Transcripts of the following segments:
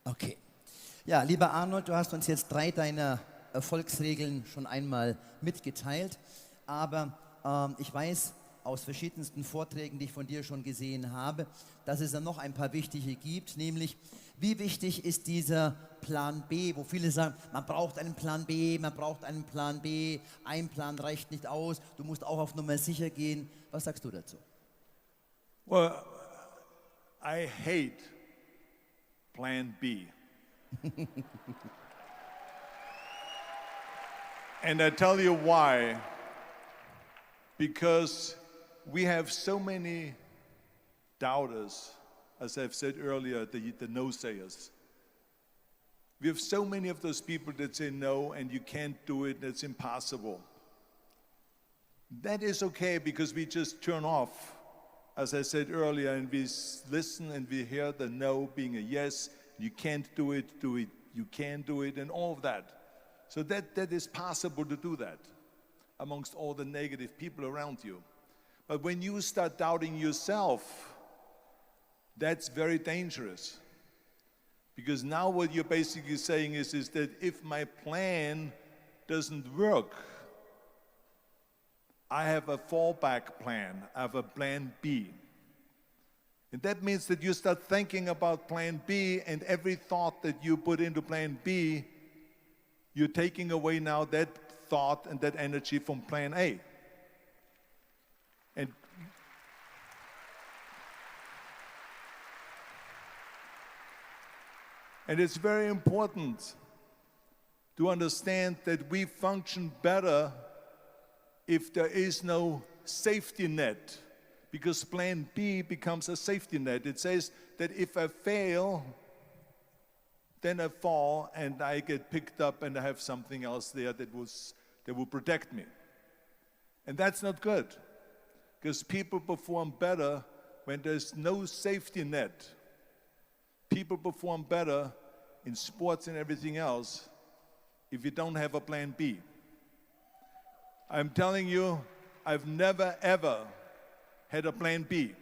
Okay. Ja, lieber Arnold, du hast uns jetzt 3 deiner Erfolgsregeln schon einmal mitgeteilt, aber ich weiß aus verschiedensten Vorträgen, die ich von dir schon gesehen habe, dass es dann noch ein paar wichtige gibt, nämlich wie wichtig ist dieser Plan B, wo viele sagen, man braucht einen Plan B, man braucht einen Plan B, ein Plan reicht nicht aus, du musst auch auf Nummer sicher gehen. Was sagst du dazu? Well, I hate Plan B. And I tell you why. Because we have so many doubters, as I've said earlier, the no-sayers. We have so many of those people that say no and you can't do it, it's impossible. That is okay because we just turn off, as I said earlier, and we listen and we hear the no being a yes. You can't do it, you can do it, and all of that. So that is possible to do that amongst all the negative people around you. But when you start doubting yourself, that's very dangerous. Because now what you're basically saying is that if my plan doesn't work, I have a fallback plan, I have a plan B. And that means that you start thinking about plan B, and every thought that you put into plan B, you're taking away now that thought and that energy from plan A. And it's very important to understand that we function better if there is no safety net, because plan B becomes a safety net. It says that if I fail, then I fall and I get picked up and I have something else there that will protect me. And that's not good, because people perform better when there's no safety net. People perform better in sports and everything else if you don't have a plan B. I'm telling you, I've never ever had a plan B.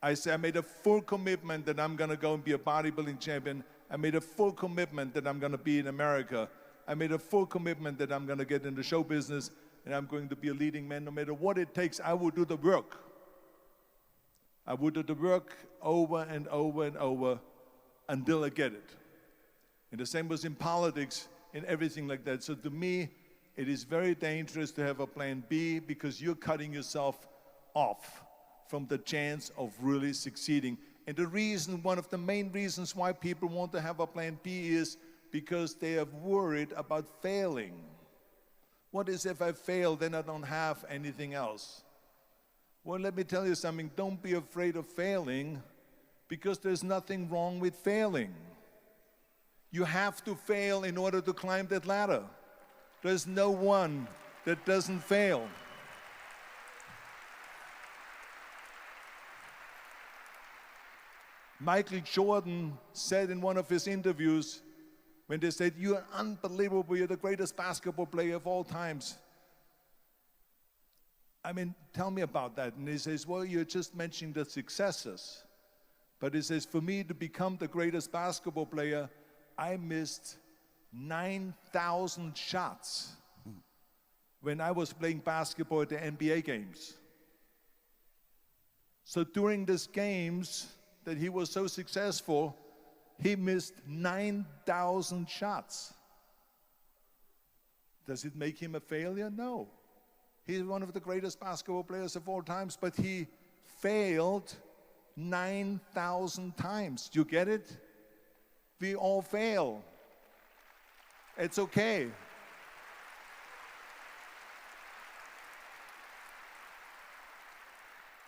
I made a full commitment that I'm gonna go and be a bodybuilding champion. I made a full commitment that I'm gonna be in America. I made a full commitment that I'm gonna get in the show business and I'm going to be a leading man. No matter what it takes, I will do the work. I will do the work over and over and over until I get it. And the same was in politics and everything like that. So to me, it is very dangerous to have a plan B, because you're cutting yourself off from the chance of really succeeding. And the reason, one of the main reasons why people want to have a plan B is because they are worried about failing. What is if I fail, then I don't have anything else? Well, let me tell you something. Don't be afraid of failing, because there's nothing wrong with failing. You have to fail in order to climb that ladder. There's no one that doesn't fail. Michael Jordan said in one of his interviews, when they said, "You're unbelievable, you're the greatest basketball player of all times." I mean, tell me about that. And he says, well, you're just mentioning the successes. But he says, for me to become the greatest basketball player, I missed 9,000 shots when I was playing basketball at the NBA games. So during these games that he was so successful, he missed 9,000 shots. Does it make him a failure? No. He's one of the greatest basketball players of all times, but he failed 9,000 times. Do you get it? We all fail. It's okay.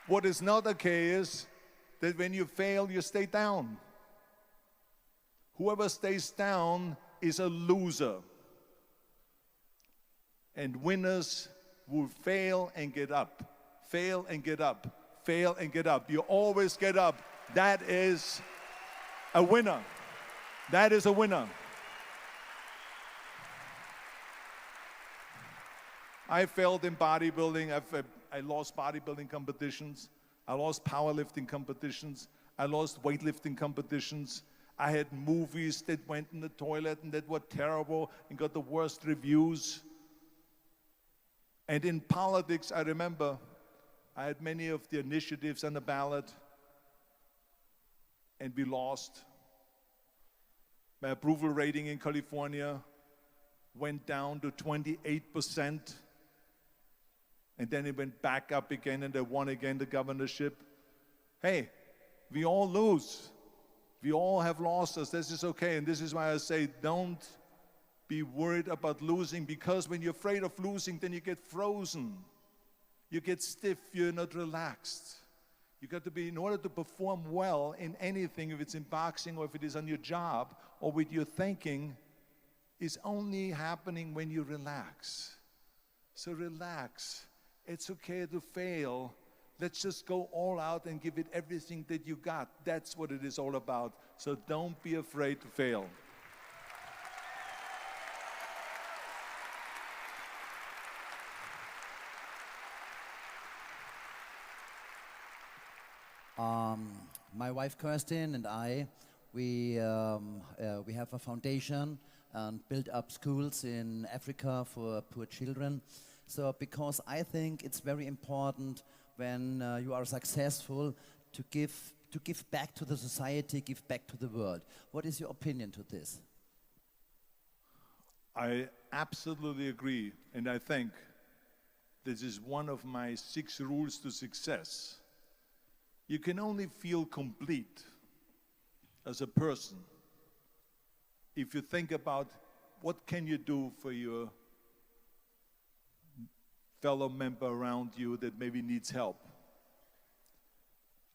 What is not okay is that when you fail, you stay down. Whoever stays down is a loser. And winners will fail and get up, fail and get up, fail and get up. You always get up. That is a winner. That is a winner. I failed in bodybuilding. I lost bodybuilding competitions. I lost powerlifting competitions. I lost weightlifting competitions. I had movies that went in the toilet and that were terrible and got the worst reviews. And in politics, I remember I had many of the initiatives on the ballot, and we lost. My approval rating in California went down to 28%, and then it went back up again, and I won again the governorship. Hey, we all lose. We all have losses. This is okay, and this is why I say don't be worried about losing, because when you're afraid of losing, then you get frozen. You get stiff, you're not relaxed. You got to be, in order to perform well in anything, if it's in boxing or if it is on your job or with your thinking, is only happening when you relax. So relax. It's okay to fail. Let's just go all out and give it everything that you got. That's what it is all about. So don't be afraid to fail. My wife Kirsten and I, we have a foundation and build up schools in Africa for poor children. So because I think it's very important when you are successful to give back to the society, give back to the world. What is your opinion to this? I absolutely agree, and I think this is one of my 6 rules to success. You can only feel complete as a person if you think about what can you do for your fellow member around you that maybe needs help.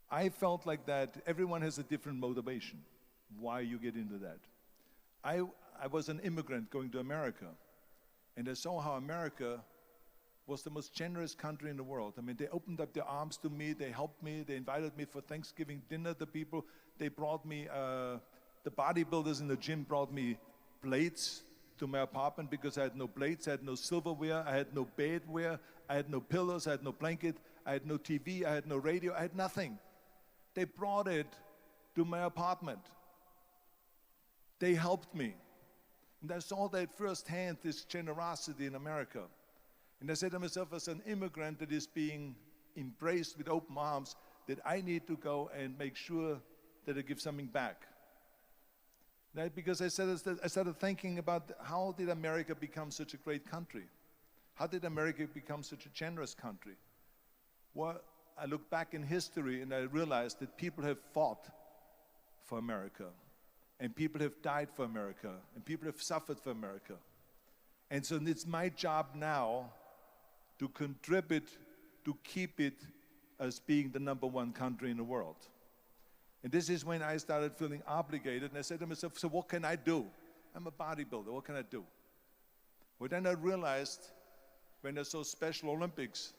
I felt like that everyone has a different motivation why you get into that. I was an immigrant going to America, and I saw how America was the most generous country in the world. I mean, they opened up their arms to me, they helped me, they invited me for Thanksgiving dinner, the people. They brought me, the bodybuilders in the gym brought me plates to my apartment because I had no plates, I had no silverware, I had no bedware, I had no pillows, I had no blanket, I had no TV, I had no radio, I had nothing. They brought it to my apartment. They helped me. And I saw that firsthand, this generosity in America. And I said to myself, as an immigrant that is being embraced with open arms, that I need to go and make sure that I give something back. Because I started thinking about how did America become such a great country? How did America become such a generous country? Well, I look back in history and I realized that people have fought for America, and people have died for America, and people have suffered for America. And so it's my job now to contribute to keep it as being the #1 country in the world. And this is when I started feeling obligated, and I said to myself, so what can I do? I'm a bodybuilder, what can I do? Well, then I realized when I saw Special Olympics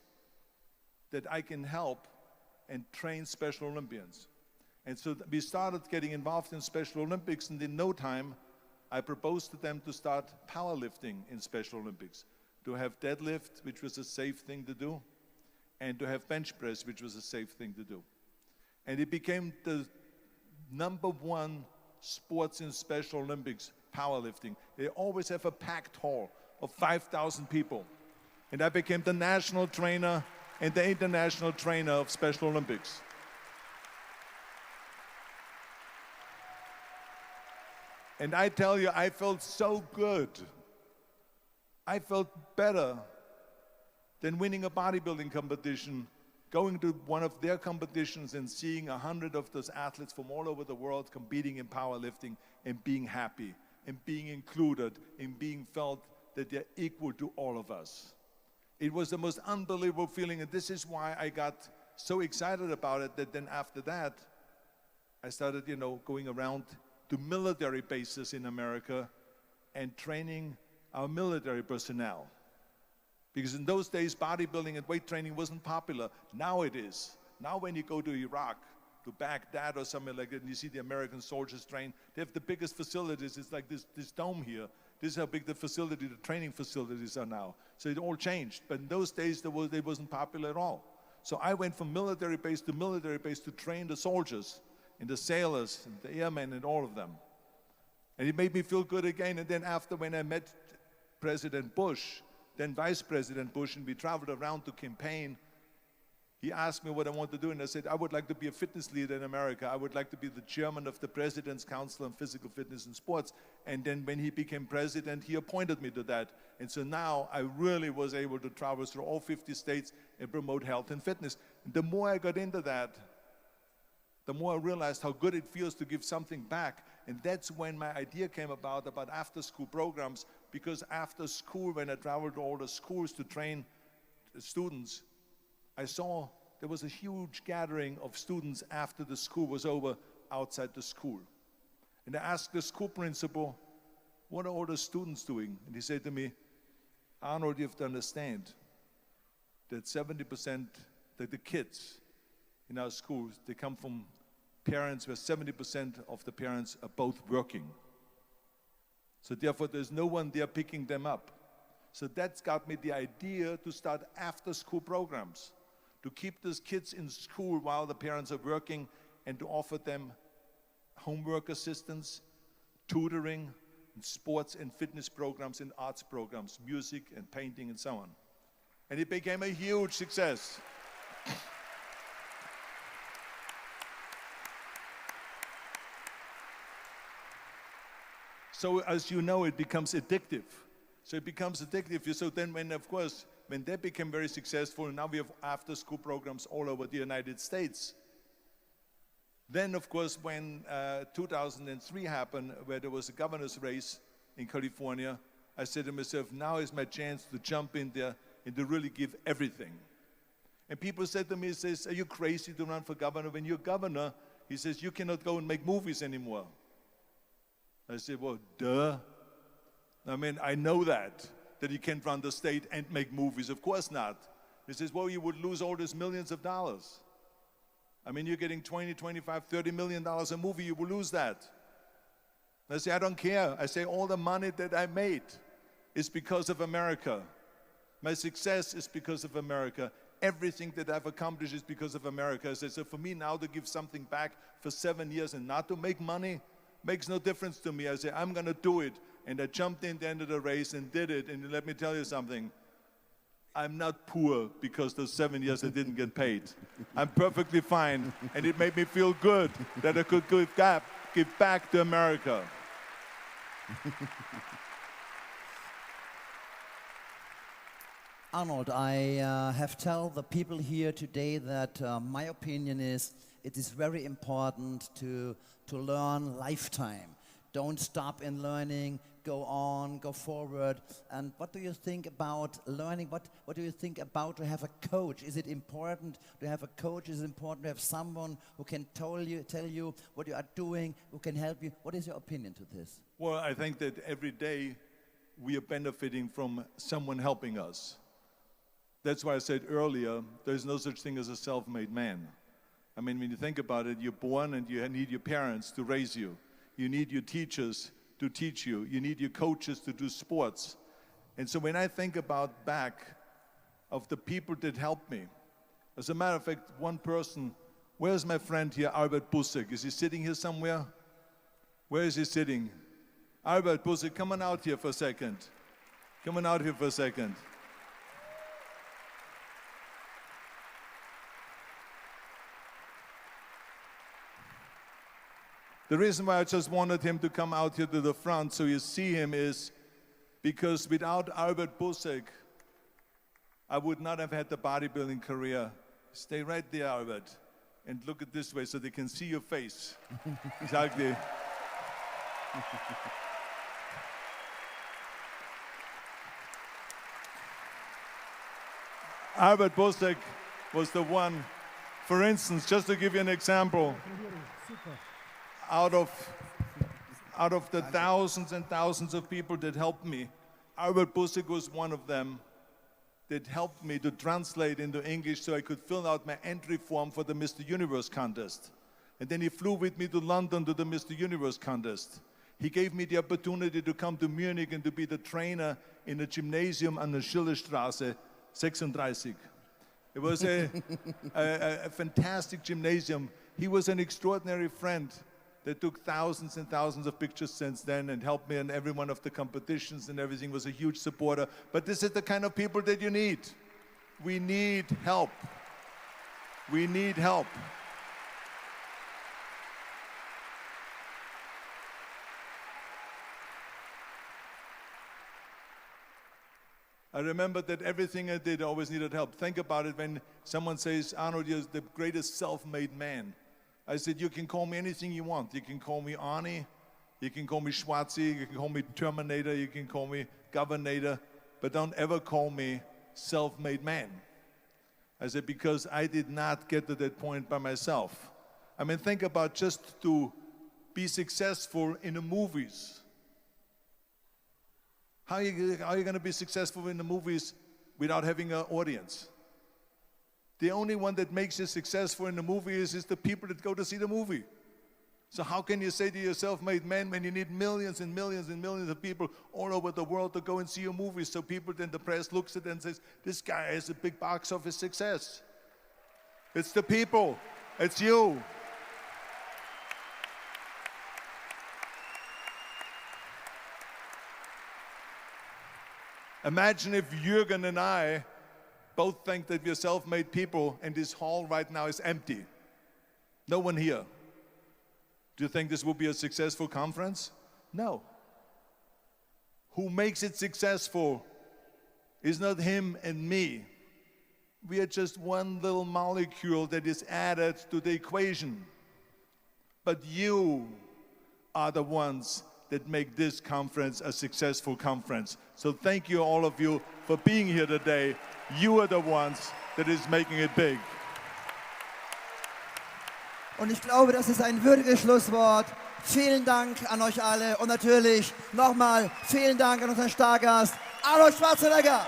that I can help and train Special Olympians. And so we started getting involved in Special Olympics, and in no time, I proposed to them to start powerlifting in Special Olympics, to have deadlift, which was a safe thing to do, and to have bench press, which was a safe thing to do. And it became the #1 sports in Special Olympics, powerlifting. They always have a packed hall of 5,000 people. And I became the national trainer and the international trainer of Special Olympics. And I tell you, I felt so good. I felt better than winning a bodybuilding competition, going to one of their competitions and seeing 100 of those athletes from all over the world competing in powerlifting and being happy and being included and being felt that they're equal to all of us. It was the most unbelievable feeling, and this is why I got so excited about it that then after that, I started, going around to military bases in America and training our military personnel. Because in those days, bodybuilding and weight training wasn't popular. Now it is. Now when you go to Iraq, to Baghdad or somewhere like that, and you see the American soldiers train, they have the biggest facilities. It's like this dome here. This is how big the training facilities are now. So it all changed. But in those days, it wasn't popular at all. So I went from military base to train the soldiers. and the sailors, and the airmen, and all of them. And it made me feel good again. And then after, when I met President Bush, then Vice President Bush, and we traveled around to campaign, he asked me what I want to do, and I said, I would like to be a fitness leader in America. I would like to be the chairman of the President's Council on Physical Fitness and Sports. And then when he became president, he appointed me to that. And so now I really was able to travel through all 50 states and promote health and fitness. And the more I got into that, the more I realized how good it feels to give something back. And that's when my idea came about after-school programs, because after school, when I traveled to all the schools to train students, I saw there was a huge gathering of students after the school was over outside the school. And I asked the school principal, what are all the students doing? And he said to me, Arnold, you have to understand that 70% that the kids in our schools, they come from parents where 70% of the parents are both working. So therefore, there's no one there picking them up. So that's got me the idea to start after-school programs, to keep those kids in school while the parents are working, and to offer them homework assistance, tutoring, and sports and fitness programs and arts programs, music and painting and so on. And it became a huge success. So as you know, it becomes addictive. So it becomes addictive. So then when, of course, when that became very successful, now we have after-school programs all over the United States. Then, of course, when 2003 happened, where there was a governor's race in California, I said to myself, now is my chance to jump in there and to really give everything. And people said to me, says, are you crazy to run for governor? When you're governor, he says, you cannot go and make movies anymore. I said, well, duh. I mean, I know that you can't run the state and make movies. Of course not. He says, well, you would lose all these millions of dollars. I mean, you're getting 20, 25, $30 million a movie, you will lose that. I say, I don't care. I say, all the money that I made is because of America. My success is because of America. Everything that I've accomplished is because of America. I say, so for me now to give something back for 7 years and not to make money makes no difference to me. I say, I'm going to do it. And I jumped in the end of the race and did it. And let me tell you something. I'm not poor because those 7 years I didn't get paid. I'm perfectly fine. And it made me feel good that I could give back to America. Arnold, I have told the people here today that my opinion is it is very important to learn lifetime. Don't stop in learning, go on, go forward. And what do you think about learning? What do you think about to have a coach? Is it important to have a coach? Is it important to have someone who can tell you what you are doing, who can help you? What is your opinion to this? Well, I think that every day we are benefiting from someone helping us. That's why I said earlier, there's no such thing as a self-made man. I mean, when you think about it, you're born and you need your parents to raise you. You need your teachers to teach you. You need your coaches to do sports. And so when I think about back of the people that helped me, as a matter of fact, one person, where's my friend here, Albert Bussek? Is he sitting here somewhere? Where is he sitting? Albert Bussek, come on out here for a second. Come on out here for a second. The reason why I just wanted him to come out here to the front so you see him is because without Albert Bussek, I would not have had the bodybuilding career. Stay right there, Albert, and look at this way so they can see your face. Exactly. Albert Bussek was the one, for instance, just to give you an example, out of the thousands and thousands of people that helped me, Albert Bussek was one of them that helped me to translate into English so I could fill out my entry form for the Mr. Universe contest. And then he flew with me to London to the Mr. Universe contest. He gave me the opportunity to come to Munich and to be the trainer in a gymnasium on the Schillerstraße 36. It was a fantastic gymnasium. He was an extraordinary friend that took thousands and thousands of pictures since then and helped me in every one of the competitions and everything, was a huge supporter. But this is the kind of people that you need. We need help. We need help. I remember that everything I did always needed help. Think about it when someone says, Arnold, you're the greatest self-made man. I said, you can call me anything you want. You can call me Arnie, you can call me Schwarzenegger, you can call me Terminator, you can call me Governator, but don't ever call me self-made man. I said, because I did not get to that point by myself. I mean, think about just to be successful in the movies. How are you going to be successful in the movies without having an audience? The only one that makes you successful in the movies is the people that go to see the movie. So how can you say to your self-made man when you need millions and millions and millions of people all over the world to go and see your movies, so people, then the press looks at it and says, this guy has a big box office success. It's the people. It's you. Imagine if Jürgen and I both think that we're self-made people and this hall right now is empty. No one here. Do you think this will be a successful conference? No. Who makes it successful is not him and me. We are just one little molecule that is added to the equation. But you are the ones that make this conference a successful conference. So thank you, all of you, for being here today. You are the ones that is making it big. Und ich glaube, das ist ein würdiges Schlusswort. Vielen Dank an euch alle und natürlich nochmal vielen Dank an unseren Stargast, Arnold Schwarzenegger.